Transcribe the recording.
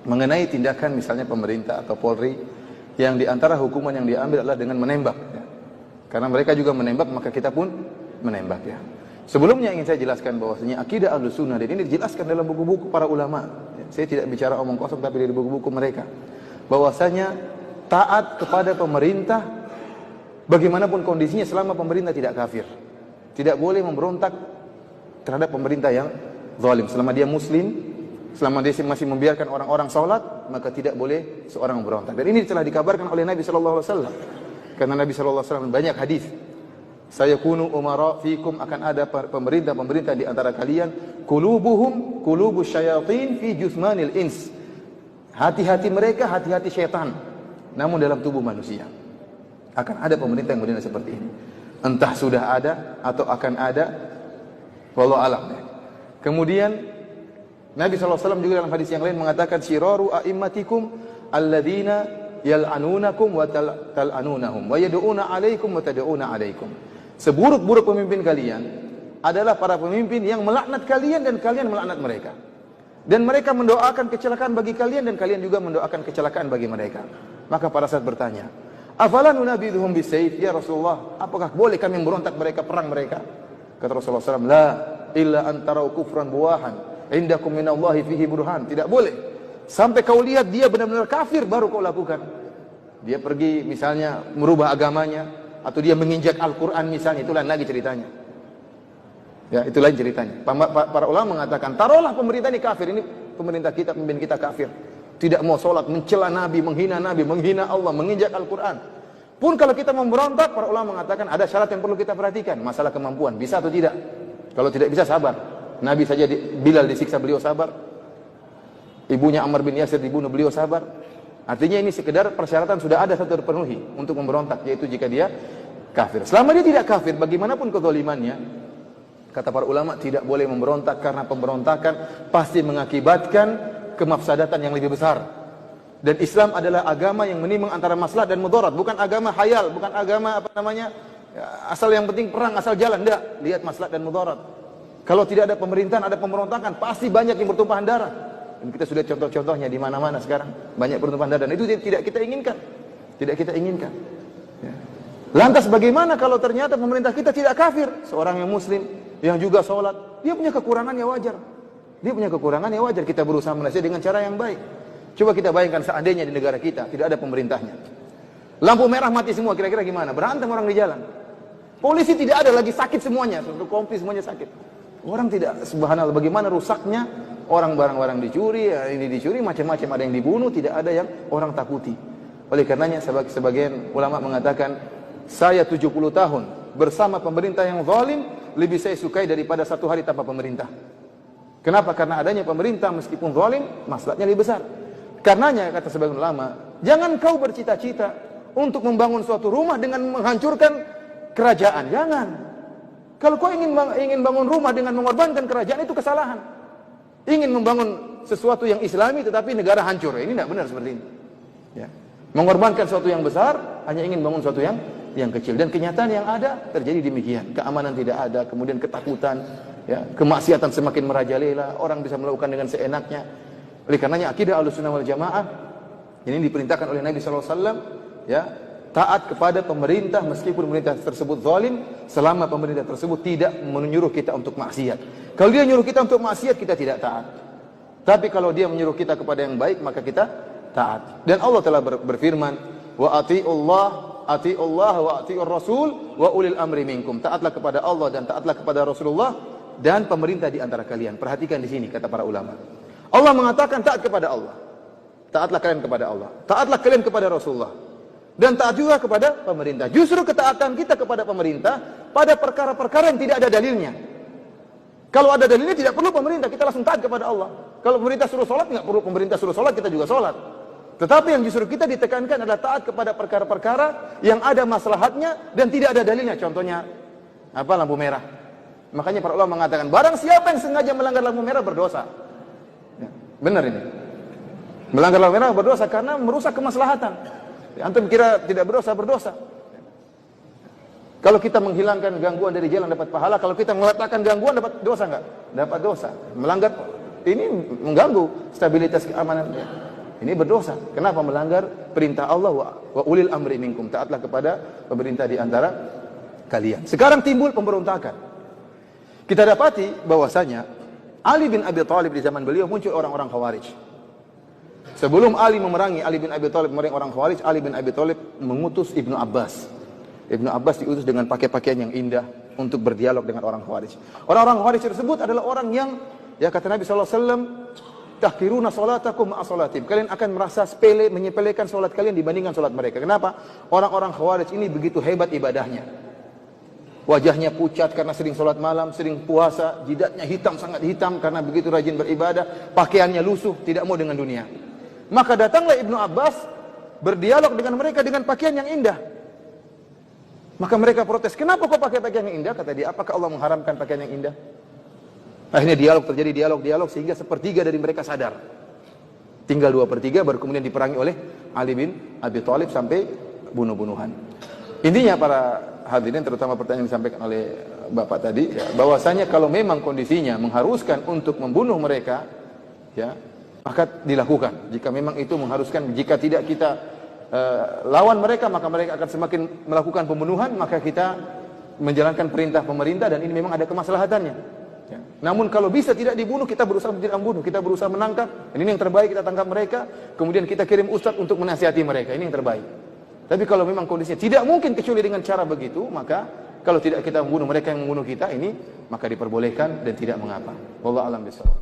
mengenai tindakan misalnya pemerintah atau Polri yang diantara hukuman yang diambil adalah dengan menembak. Ya. Karena mereka juga menembak, maka kita pun menembak. Ya. Sebelumnya ingin saya jelaskan bahwasanya akidah Ahlussunnah, dan ini dijelaskan dalam buku-buku para ulama. Ya. Saya tidak bicara omong kosong, tapi dari buku-buku mereka. Bahwasanya taat kepada pemerintah bagaimanapun kondisinya selama pemerintah tidak kafir. Tidak boleh memberontak terhadap pemerintah yang zalim. Selama dia muslim, selama dia masih membiarkan orang-orang salat, maka tidak boleh seorang memberontak. Dan ini telah dikabarkan oleh Nabi sallallahu alaihi wasallam. Karena Nabi sallallahu alaihi wasallam banyak hadis. Sayakunu umara fikum, akan ada pemerintah-pemerintah di antara kalian, qulubuhum qulubus syayatin fi jusmanil ins. Hati-hati mereka hati-hati syaitan, namun dalam tubuh manusia. Akan ada pemerintah yang model seperti ini. Entah sudah ada atau akan ada, wallahu alam. Kemudian Nabi SAW juga dalam hadis yang lain mengatakan, syiraru a'immatikum alladzina yal'anunakum wa tal'anunahum wa yad'una 'alaikum wa tad'una 'alaikum. Seburuk-buruk pemimpin kalian adalah para pemimpin yang melaknat kalian dan kalian melaknat mereka. Dan mereka mendoakan kecelakaan bagi kalian dan kalian juga mendoakan kecelakaan bagi mereka. Maka para sahabat bertanya, afala nunabidhuhum bisayf ya Rasulullah, apakah boleh kami memberontak mereka, perang mereka? Kata Rasulullah SAW, la illa antara kufran buahan indakum minallahi fihi burhan. Tidak boleh sampai kau lihat dia benar-benar kafir baru kau lakukan. Dia pergi misalnya merubah agamanya, atau dia menginjak Al-Quran misalnya, itu lain lagi ceritanya. Ya, itu lain ceritanya. Para ulama mengatakan, taruhlah pemerintah ini kafir, ini pemerintah kita, pemimpin kita kafir, tidak mau sholat, mencela Nabi, menghina Allah, menginjak Al-Quran. Pun kalau kita memberontak, para ulama mengatakan ada syarat yang perlu kita perhatikan, masalah kemampuan, bisa atau tidak. Kalau tidak bisa, sabar. Nabi saja Bilal disiksa, beliau sabar. Ibunya Ammar bin Yasir dibunuh, beliau sabar. Artinya ini sekedar persyaratan sudah ada satu terpenuhi untuk memberontak, yaitu jika dia kafir. Selama dia tidak kafir, bagaimanapun kezalimannya, kata para ulama, tidak boleh memberontak, karena pemberontakan pasti mengakibatkan kemafsadatan yang lebih besar. Dan Islam adalah agama yang menimbang antara maslahat dan mudarat, bukan agama hayal, bukan agama asal yang penting perang, asal jalan. Enggak, lihat maslahat dan mudarat. Kalau tidak ada pemerintahan, ada pemberontakan, pasti banyak yang bertumpahan darah. Dan kita sudah contoh-contohnya di mana-mana sekarang, banyak pertumpahan darah, dan itu tidak kita inginkan. Tidak kita inginkan. Ya. Lantas bagaimana kalau ternyata pemerintah kita tidak kafir? Seorang yang muslim, yang juga sholat, dia punya kekurangan, ya wajar. Dia punya kekurangan, ya wajar. Kita berusaha menasihati dengan cara yang baik. Coba kita bayangkan seandainya di negara kita tidak ada pemerintahnya. Lampu merah mati semua, kira-kira gimana? Berantem orang di jalan. Polisi tidak ada lagi, sakit semuanya, satu kompi semuanya sakit. Orang tidak, subhanallah, bagaimana rusaknya orang, barang-barang dicuri, ini dicuri, macam-macam, ada yang dibunuh, tidak ada yang orang takuti. Oleh karenanya sebagian ulama mengatakan, saya 70 tahun bersama pemerintah yang zalim lebih saya sukai daripada satu hari tanpa pemerintah. Kenapa? Karena adanya pemerintah meskipun zalim, maslahatnya lebih besar. Karenanya kata sebagian ulama, jangan kau bercita-cita untuk membangun suatu rumah dengan menghancurkan kerajaan. Jangan. Kalau kau ingin bangun rumah dengan mengorbankan kerajaan, itu kesalahan. Ingin membangun sesuatu yang islami tetapi negara hancur, ini tidak benar seperti ini. Ya. Mengorbankan sesuatu yang besar hanya ingin bangun sesuatu yang kecil, dan kenyataan yang ada terjadi demikian. Keamanan tidak ada, kemudian ketakutan, ya, kemaksiatan semakin merajalela, orang bisa melakukan dengan seenaknya. Oleh karenanya akidah Ahlussunnah wal Jamaah ini diperintahkan oleh Nabi sallallahu alaihi wasallam, ya, taat kepada pemerintah meskipun pemerintah tersebut zalim, selama pemerintah tersebut tidak menyuruh kita untuk maksiat. Kalau dia menyuruh kita untuk maksiat, kita tidak taat. Tapi kalau dia menyuruh kita kepada yang baik, maka kita taat. Dan Allah telah berfirman, wa ati'ullah wa ati'ur rasul wa ulil amri minkum. Taatlah kepada Allah dan taatlah kepada Rasulullah dan pemerintah di antara kalian. Perhatikan di sini kata para ulama. Allah mengatakan taat kepada Allah. Taatlah kalian kepada Allah. Taatlah kalian kepada Rasulullah. Dan taat juga kepada pemerintah. Justru ketaatan kita kepada pemerintah pada perkara-perkara yang tidak ada dalilnya. Kalau ada dalilnya tidak perlu pemerintah, kita langsung taat kepada Allah. Kalau pemerintah suruh sholat, nggak perlu pemerintah suruh sholat, kita juga sholat. Tetapi yang justru kita ditekankan adalah taat kepada perkara-perkara yang ada maslahatnya dan tidak ada dalilnya. Contohnya apa? Lampu merah. Makanya para ulama mengatakan, barang siapa yang sengaja melanggar lampu merah berdosa. Ya, benar ini. Melanggar lampu merah berdosa karena merusak kemaslahatan. Antum kira tidak berdosa, berdosa. Kalau kita menghilangkan gangguan dari jalan dapat pahala, kalau kita meletakkan gangguan dapat dosa enggak? Dapat dosa. Melanggar ini mengganggu stabilitas keamanan. Ini berdosa. Kenapa melanggar perintah Allah wa ulil amri minkum? Taatlah kepada pemerintah di antara kalian. Sekarang timbul pemberontakan. Kita dapati bahwasanya Ali bin Abi Thalib di zaman beliau muncul orang-orang Khawarij. Sebelum Ali bin Abi Thalib memerangi orang Khawarij, Ali bin Abi Thalib mengutus Ibnu Abbas. Ibnu Abbas diutus dengan pakai pakaian yang indah untuk berdialog dengan orang Khawarij. Orang-orang Khawarij tersebut adalah orang yang, ya kata Nabi sallallahu alaihi wasallam, tahqiruna salatakum ma'a salatim. Kalian akan merasa sepele, menyepelekan salat kalian dibandingkan salat mereka. Kenapa? Orang-orang Khawarij ini begitu hebat ibadahnya. Wajahnya pucat karena sering salat malam, sering puasa, jidatnya hitam, sangat hitam karena begitu rajin beribadah, pakaiannya lusuh, tidak mau dengan dunia. Maka datanglah Ibnu Abbas berdialog dengan mereka dengan pakaian yang indah. Maka mereka protes, kenapa kau pakai pakaian yang indah? Kata dia, apakah Allah mengharamkan pakaian yang indah? Akhirnya terjadi dialog sehingga sepertiga dari mereka sadar. Tinggal 2/3 baru kemudian diperangi oleh Ali bin Abi Thalib sampai bunuh-bunuhan. Intinya para hadirin, terutama pertanyaan yang disampaikan oleh Bapak tadi, ya, bahwasanya kalau memang kondisinya mengharuskan untuk membunuh mereka, ya, maka dilakukan. Jika memang itu mengharuskan, jika tidak kita lawan mereka, maka mereka akan semakin melakukan pembunuhan, maka kita menjalankan perintah pemerintah dan ini memang ada kemaslahatannya. Ya. Namun kalau bisa tidak dibunuh, kita berusaha tidak membunuh, kita berusaha menangkap. Ini yang terbaik, kita tangkap mereka, kemudian kita kirim ustadz untuk menasihati mereka. Ini yang terbaik. Tapi kalau memang kondisinya tidak mungkin kecuali dengan cara begitu, maka kalau tidak kita membunuh mereka yang membunuh kita, ini maka diperbolehkan dan tidak mengapa. Wallahu a'lam bishawab.